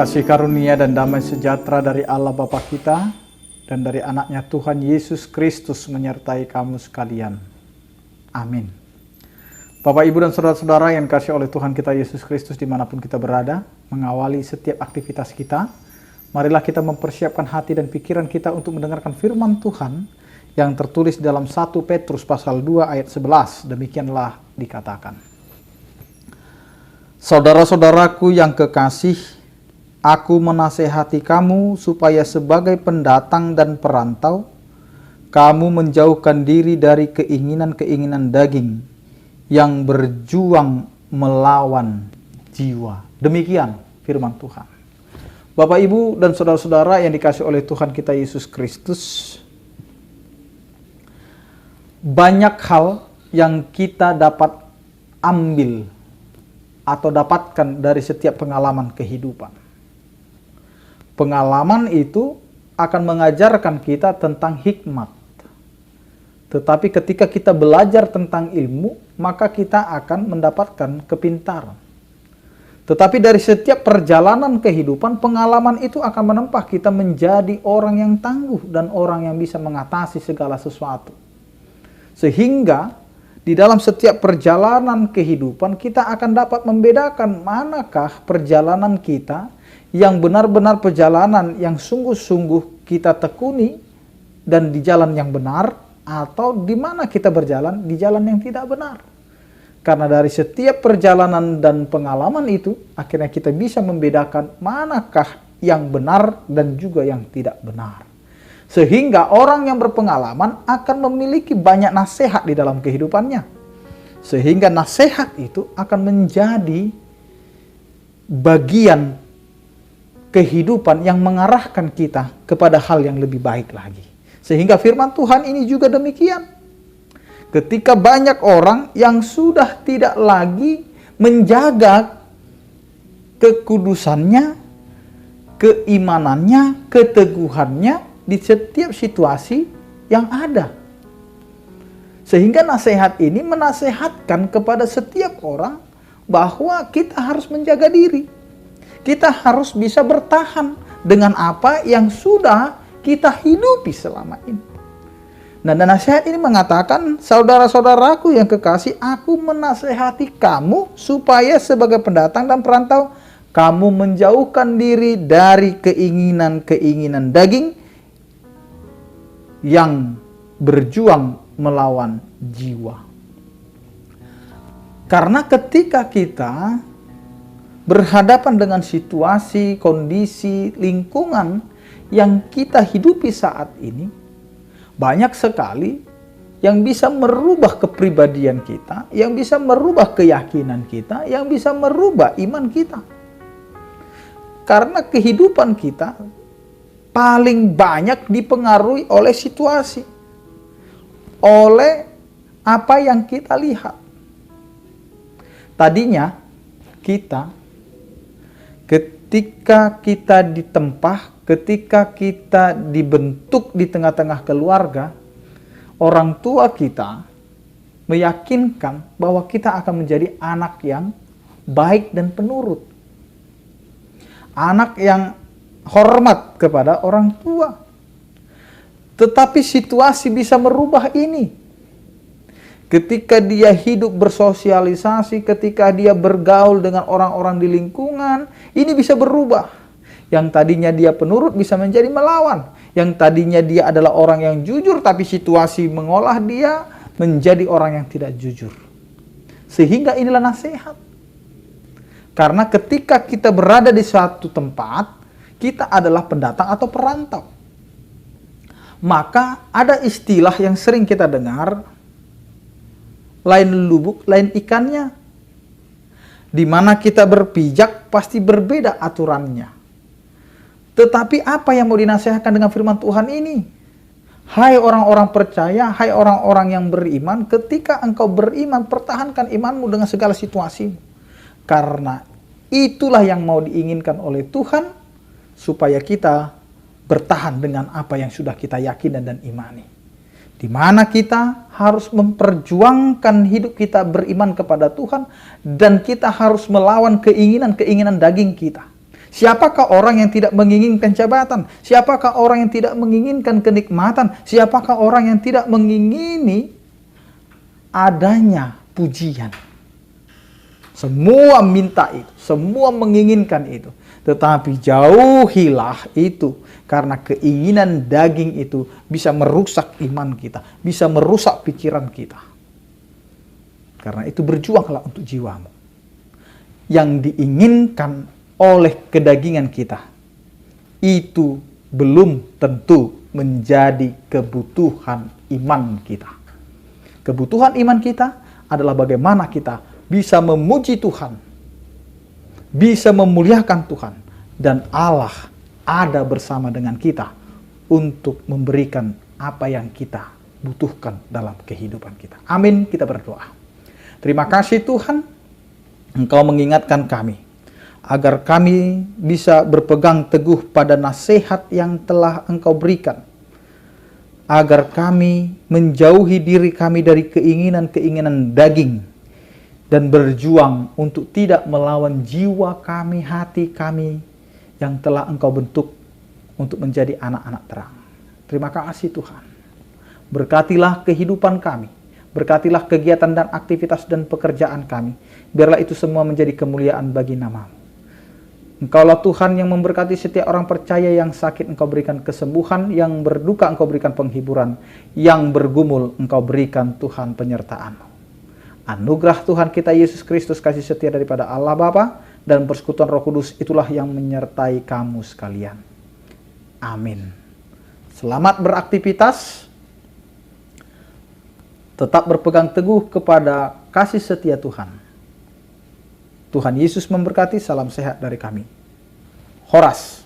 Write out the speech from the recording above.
Kasih karunia dan damai sejahtera dari Allah Bapa kita dan dari anaknya Tuhan Yesus Kristus menyertai kamu sekalian. Amin. Bapak, Ibu, dan saudara-saudara yang dikasihi oleh Tuhan kita Yesus Kristus dimanapun kita berada, mengawali setiap aktivitas kita, marilah kita mempersiapkan hati dan pikiran kita untuk mendengarkan firman Tuhan yang tertulis dalam 1 Petrus pasal 2 ayat 11. Demikianlah dikatakan. Saudara-saudaraku yang kekasih, aku menasehati kamu supaya sebagai pendatang dan perantau, kamu menjauhkan diri dari keinginan-keinginan daging yang berjuang melawan jiwa. Demikian firman Tuhan. Bapak, Ibu, dan saudara-saudara yang dikasihi oleh Tuhan kita Yesus Kristus, banyak hal yang kita dapat ambil atau dapatkan dari setiap pengalaman kehidupan. Pengalaman itu akan mengajarkan kita tentang hikmat. Tetapi ketika kita belajar tentang ilmu, maka kita akan mendapatkan kepintaran. Tetapi dari setiap perjalanan kehidupan, pengalaman itu akan menempa kita menjadi orang yang tangguh dan orang yang bisa mengatasi segala sesuatu. Sehingga di dalam setiap perjalanan kehidupan kita akan dapat membedakan manakah perjalanan kita yang benar-benar perjalanan yang sungguh-sungguh kita tekuni dan di jalan yang benar, atau di mana kita berjalan di jalan yang tidak benar. Karena dari setiap perjalanan dan pengalaman itu akhirnya kita bisa membedakan manakah yang benar dan juga yang tidak benar. Sehingga orang yang berpengalaman akan memiliki banyak nasihat di dalam kehidupannya. Sehingga nasihat itu akan menjadi bagian kehidupan yang mengarahkan kita kepada hal yang lebih baik lagi. Sehingga firman Tuhan ini juga demikian. Ketika banyak orang yang sudah tidak lagi menjaga kekudusannya, keimanannya, keteguhannya di setiap situasi yang ada. Sehingga nasihat ini menasehatkan kepada setiap orang bahwa kita harus menjaga diri. Kita harus bisa bertahan dengan apa yang sudah kita hidupi selama ini. Nah, dan nasihat ini mengatakan, saudara-saudaraku yang kekasih, aku menasehati kamu supaya sebagai pendatang dan perantau, kamu menjauhkan diri dari keinginan-keinginan daging yang berjuang melawan jiwa. Karena ketika kita berhadapan dengan situasi, kondisi, lingkungan yang kita hidupi saat ini, banyak sekali yang bisa merubah kepribadian kita, yang bisa merubah keyakinan kita, yang bisa merubah iman kita. Karena kehidupan kita paling banyak dipengaruhi oleh situasi, oleh apa yang kita lihat. Tadinya kita, ketika kita ditempah, ketika kita dibentuk di tengah-tengah keluarga, orang tua kita meyakinkan bahwa kita akan menjadi anak yang baik dan penurut. Anak yang hormat kepada orang tua. Tetapi situasi bisa merubah ini. Ketika dia hidup bersosialisasi, ketika dia bergaul dengan orang-orang di lingkungan, ini bisa berubah. Yang tadinya dia penurut bisa menjadi melawan. Yang tadinya dia adalah orang yang jujur, tapi situasi mengolah dia menjadi orang yang tidak jujur. Sehingga inilah nasihat. Karena ketika kita berada di suatu tempat, kita adalah pendatang atau perantau. Maka ada istilah yang sering kita dengar, lain lubuk, lain ikannya. Di mana kita berpijak pasti berbeda aturannya. Tetapi apa yang mau dinasihatkan dengan firman Tuhan ini? Hai orang-orang percaya, hai orang-orang yang beriman, ketika engkau beriman, pertahankan imanmu dengan segala situasimu. Karena itulah yang mau diinginkan oleh Tuhan, supaya kita bertahan dengan apa yang sudah kita yakini dan imani. Di mana kita harus memperjuangkan hidup kita beriman kepada Tuhan, dan kita harus melawan keinginan-keinginan daging kita. Siapakah orang yang tidak menginginkan jabatan? Siapakah orang yang tidak menginginkan kenikmatan? Siapakah orang yang tidak mengingini adanya pujian? Semua minta itu, semua menginginkan itu. Tetapi jauhilah itu, karena keinginan daging itu bisa merusak iman kita, bisa merusak pikiran kita. Karena itu berjuanglah untuk jiwamu. Yang diinginkan oleh kedagingan kita, itu belum tentu menjadi kebutuhan iman kita. Kebutuhan iman kita adalah bagaimana kita bisa memuji Tuhan, bisa memuliakan Tuhan, dan Allah ada bersama dengan kita untuk memberikan apa yang kita butuhkan dalam kehidupan kita. Amin, kita berdoa. Terima kasih Tuhan, Engkau mengingatkan kami agar kami bisa berpegang teguh pada nasihat yang telah Engkau berikan, agar kami menjauhi diri kami dari keinginan-keinginan daging, dan berjuang untuk tidak melawan jiwa kami, hati kami yang telah Engkau bentuk untuk menjadi anak-anak terang. Terima kasih Tuhan. Berkatilah kehidupan kami, berkatilah kegiatan dan aktivitas dan pekerjaan kami. Biarlah itu semua menjadi kemuliaan bagi nama-Mu. Engkaulah Tuhan yang memberkati setiap orang percaya, yang sakit Engkau berikan kesembuhan, yang berduka Engkau berikan penghiburan, yang bergumul Engkau berikan Tuhan penyertaan-Mu. Anugerah Tuhan kita Yesus Kristus, kasih setia daripada Allah Bapa, dan persekutuan Roh Kudus itulah yang menyertai kamu sekalian. Amin. Selamat beraktivitas. Tetap berpegang teguh kepada kasih setia Tuhan. Tuhan Yesus memberkati. Salam sehat dari kami. Horas.